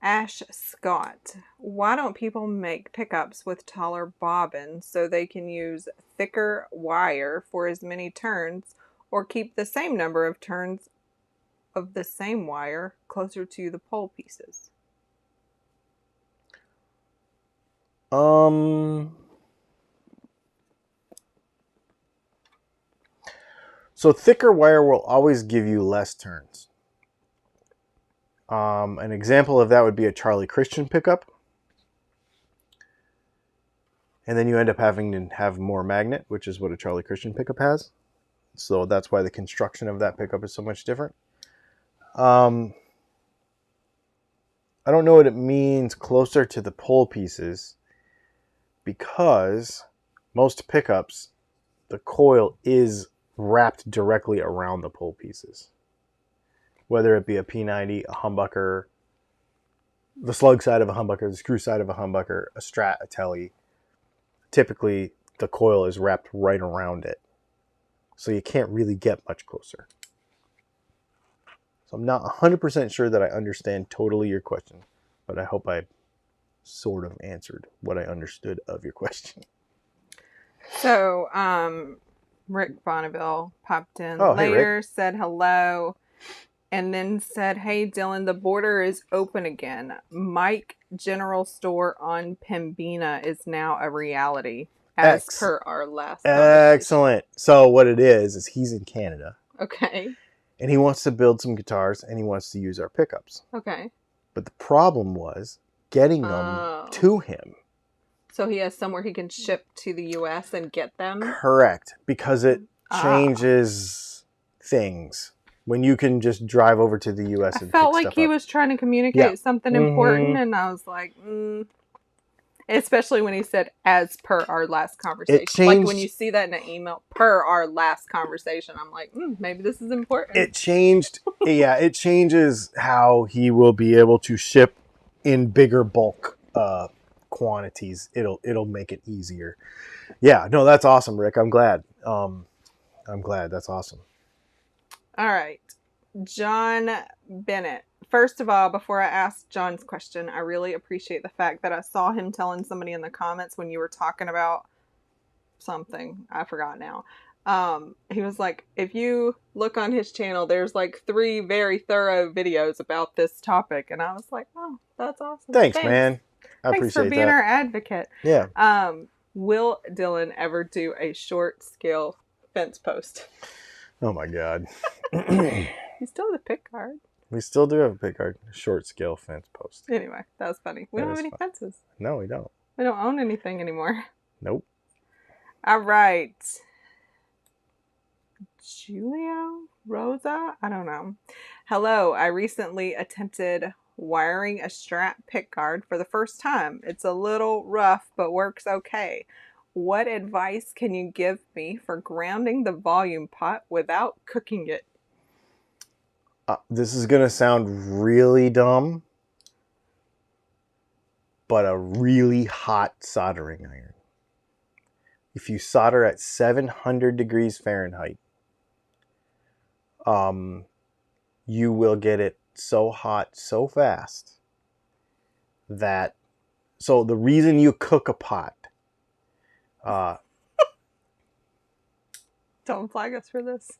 Ash Scott. Why don't people make pickups with taller bobbins so they can use thicker wire for as many turns, or keep the same number of turns of the same wire closer to the pole pieces? So thicker wire will always give you less turns. An example of that would be a Charlie Christian pickup. And then you end up having to have more magnet, which is what a Charlie Christian pickup has. So that's why the construction of that pickup is so much different. I don't know what it means closer to the pole pieces, because most pickups, the coil is wrapped directly around the pull pieces. Whether it be a P90, a humbucker, the slug side of a humbucker, the screw side of a humbucker, a Strat, a Telly, typically the coil is wrapped right around it. So you can't really get much closer. So I'm not 100% sure that I understand totally your question, but I hope I sort of answered what I understood of your question. So, Rick Bonneville popped in Hey, later, Rick. said hello, and then said, "Hey, Dylan, the border is open again. Mike General Store on Pembina is now a reality, as per our last conversation." Excellent. So what it is he's in Canada. Okay. And he wants to build some guitars, and he wants to use our pickups. Okay. But the problem was getting them to him. So he has somewhere he can ship to the U.S. and get them? Correct. Because it changes things. When you can just drive over to the U.S. and felt like he was trying to communicate something important, and I was like, Especially when he said, as per our last conversation. Like when you see that in an email, per our last conversation, I'm like, maybe this is important. It changed. It changes how he will be able to ship in bigger bulk quantities. It'll make it easier. Yeah, no, that's awesome, Rick. I'm glad. That's awesome. All right. John Bennett. First of all, before I ask John's question, I really appreciate the fact that I saw him telling somebody in the comments when you were talking about something. I forgot now. He was like, if you look on his channel, there's like 3 very thorough videos about this topic. And I was like, oh, that's awesome. Thanks. Man. I Thanks for being our advocate. Yeah. Will Dylan ever do a short scale fence post? Oh my God. You still have the pick card. We still do have a pick card. Short scale fence post. Anyway, that was funny. We don't have any fences. No, we don't. We don't own anything anymore. Nope. All right. Julio Rosa? I don't know. Hello. I recently attempted wiring a Strat pick guard for the first time. It's a little rough, but works okay. What advice can you give me for grounding the volume pot without cooking it? This is going to sound really dumb, but a really hot soldering iron. If you solder at 700 degrees Fahrenheit, you will get it so hot so fast that, so the reason you cook a pot, don't flag us for this.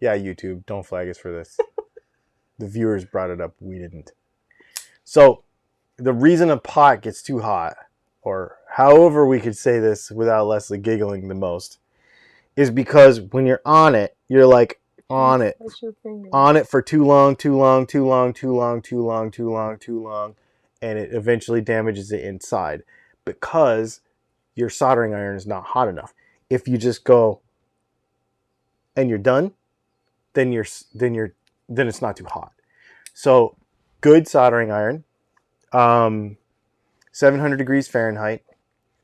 Yeah, YouTube, don't flag us for this. The viewers brought it up. We didn't. So the reason a pot gets too hot, or however we could say this without Leslie giggling the most, is because when you're on it, you're like on it for too long, and it eventually damages the inside because your soldering iron is not hot enough. If you just go and you're done, then it's not too hot. So good soldering iron, 700 degrees Fahrenheit.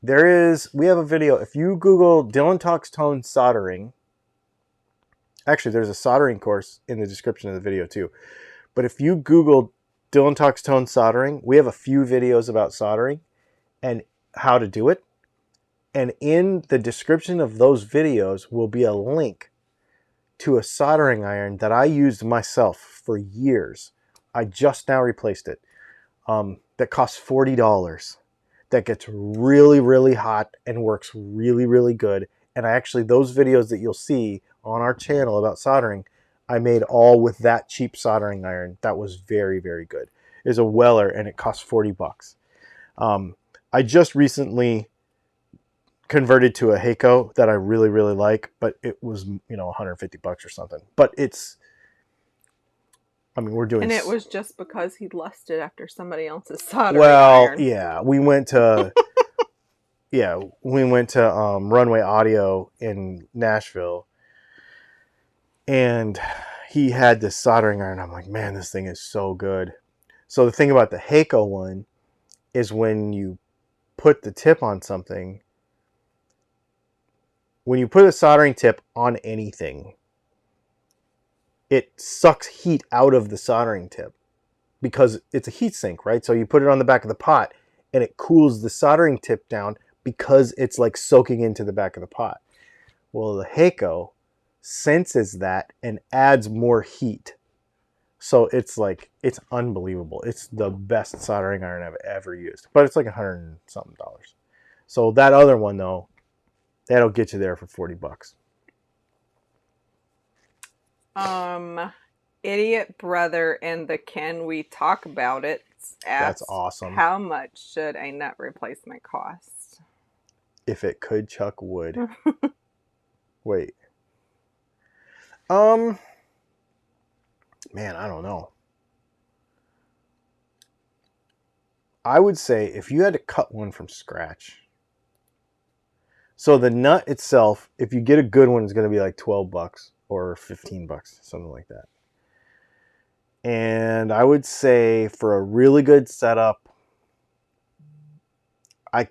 We have a video. If you Google Dylan Talks Tone soldering, actually there's a soldering course in the description of the video too. But if you Google Dylan Talks Tone soldering, we have a few videos about soldering and how to do it. And in the description of those videos will be a link to a soldering iron that I used myself for years. I just now replaced it. That costs $40. That gets really, really hot and works really, really good. And those videos that you'll see on our channel about soldering, I made all with that cheap soldering iron. That was very, very good. It's a Weller and it costs $40. I just recently converted to a Heiko that I really, really like, but it was, $150 or something. But we're doing... And it was just because he lusted after somebody else's soldering iron. Yeah, we went to... Runway Audio in Nashville, and he had this soldering iron. I'm like, man, this thing is so good. So the thing about the Heiko one is when you put the tip on something, when you put a soldering tip on anything, it sucks heat out of the soldering tip because it's a heat sink, right? So you put it on the back of the pot and it cools the soldering tip down because it's like soaking into the back of the pot. Well, the Heiko senses that and adds more heat. So it's like, it's unbelievable. It's the best soldering iron I've ever used, but it's like $100 and something. So that other one though, that'll get you there for $40. Idiot brother and the Can We Talk About It That's asked, awesome. how much should a nut replacement cost? If it could, Chuck would. Wait. Man, I don't know. I would say if you had to cut one from scratch. So the nut itself, if you get a good one, is going to be like $12 or $15, something like that. And I would say for a really good setup, I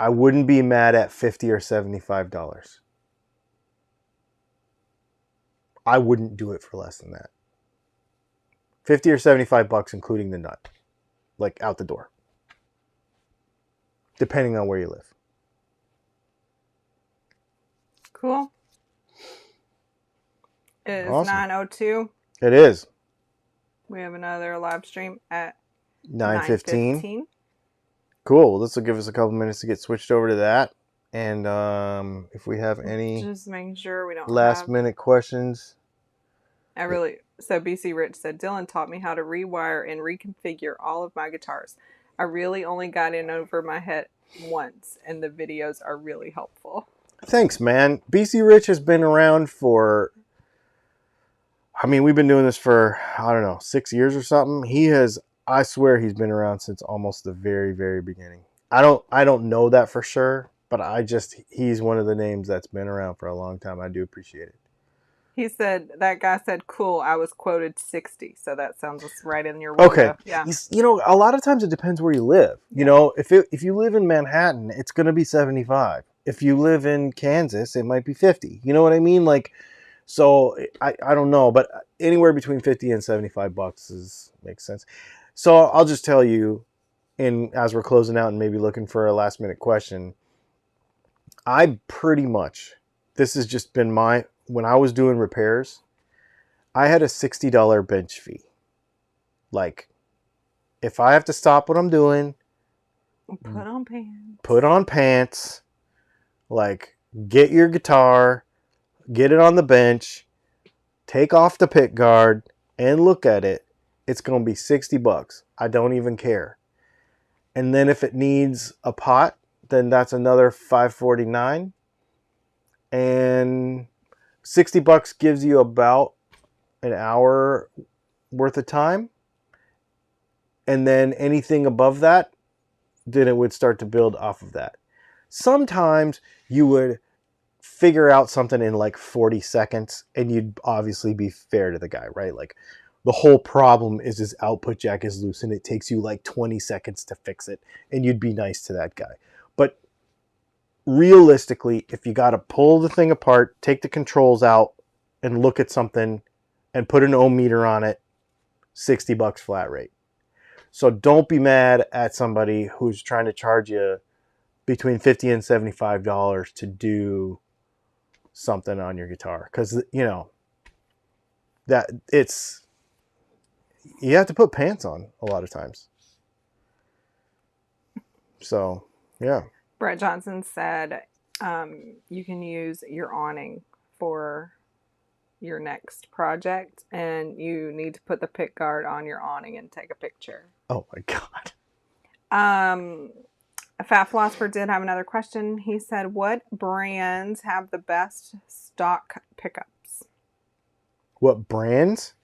wouldn't be mad at $50 or $75. I wouldn't do it for less than that. $50 or $75, including the nut, like out the door, depending on where you live. Cool. It is Awesome. 9:02. It is. We have another live stream at 9:15. Cool. Well, this will give us a couple minutes to get switched over to that. And if we have any just making sure we don't last minute questions. So BC Rich said, Dylan taught me how to rewire and reconfigure all of my guitars. I really only got in over my head once, and the videos are really helpful. Thanks, man. BC Rich has been around for, I mean, we've been doing this for, I don't know, 6 years or something. I swear he's been around since almost the very, very beginning. I don't know that for sure, but he's one of the names that's been around for a long time. I do appreciate it. He said, that guy said, cool, I was quoted 60. So that sounds right in your window. Okay. Yeah. A lot of times it depends where you live. Yeah. If you live in Manhattan, it's going to be 75. If you live in Kansas, it might be 50. You know what I mean? Like, so I don't know, but anywhere between 50 and $75 makes sense. So I'll just tell you, as we're closing out and maybe looking for a last minute question, this has just been when I was doing repairs, I had a $60 bench fee. Like, if I have to stop what I'm doing, put on pants, like, get your guitar, get it on the bench, take off the pick guard, and look at it, it's going to be $60. I don't even care. And then if it needs a pot, then that's another $5.49. And $60 gives you about an hour worth of time. And then anything above that, then it would start to build off of that. Sometimes you would figure out something in like 40 seconds and you'd obviously be fair to the guy, right? Like, the whole problem is his output jack is loose and it takes you like 20 seconds to fix it, and you'd be nice to that guy. But realistically, if you got to pull the thing apart, take the controls out and look at something and put an ohm meter on it, $60 flat rate. So don't be mad at somebody who's trying to charge you between $50 and $75 to do something on your guitar, because you have to put pants on a lot of times. So yeah. Brett Johnson said you can use your awning for your next project, and you need to put the pick guard on your awning and take a picture. Oh my God. Fat Philosopher did have another question. He said, what brands have the best stock pickups? What brands?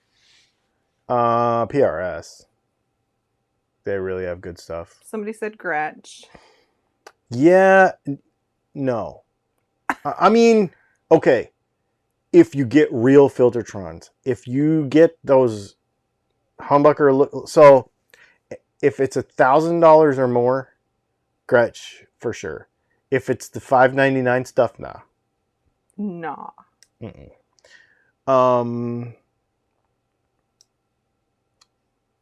PRS. They really have good stuff. Somebody said Gretsch. Yeah. No. I mean, okay. If you get real Filtertrons, if you get those humbucker, so if it's $1,000 or more, Gretsch for sure. If it's the $5.99 stuff, nah. Nah.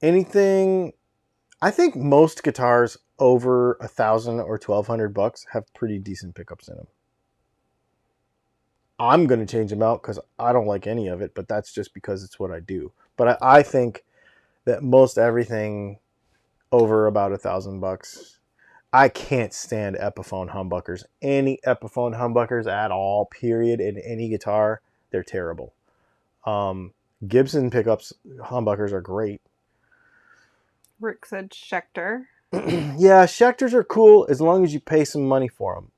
Anything? I think most guitars over $1,000 or $1,200 have pretty decent pickups in them. I'm going to change them out because I don't like any of it, but that's just because it's what I do. But I think that most everything over about $1,000. I can't stand Epiphone humbuckers. Any Epiphone humbuckers at all, period, in any guitar, they're terrible. Gibson pickups humbuckers are great. Rick said Schecter. Yeah, Schecters are cool as long as you pay some money for them.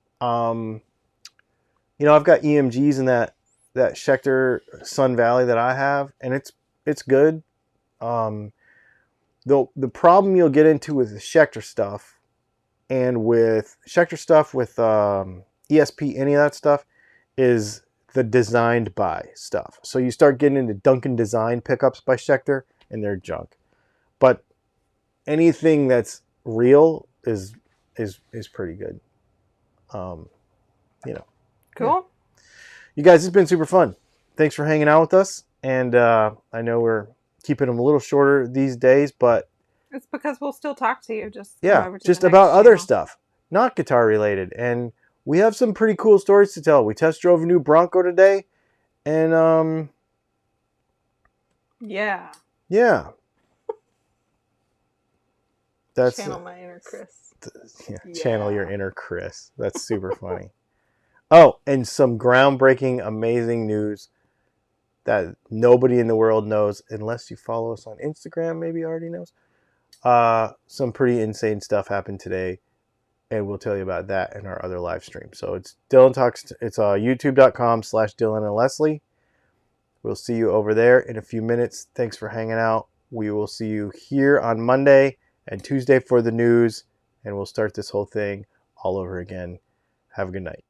I've got EMGs in that Schecter Sun Valley that I have, and it's good. The problem you'll get into with the Schecter stuff and with Schecter stuff with ESP, any of that stuff, is the designed by stuff. So you start getting into Duncan Design pickups by Schecter, and they're junk. But anything that's real is pretty good. Cool. Yeah. You guys, it's been super fun. Thanks for hanging out with us. And I know we're keeping them a little shorter these days, but it's because we'll still talk to you. Just about other stuff, not guitar related. And we have some pretty cool stories to tell. We test drove a new Bronco today, and yeah. That's channel my inner Chris. Channel your inner Chris. That's super funny. Oh, and some groundbreaking, amazing news that nobody in the world knows, unless you follow us on Instagram, maybe already knows. Some pretty insane stuff happened today, and we'll tell you about that in our other live stream. So it's Dylan Talks. It's youtube.com/Dylan and Leslie. We'll see you over there in a few minutes. Thanks for hanging out. We will see you here on Monday and Tuesday for the news, and we'll start this whole thing all over again. Have a good night.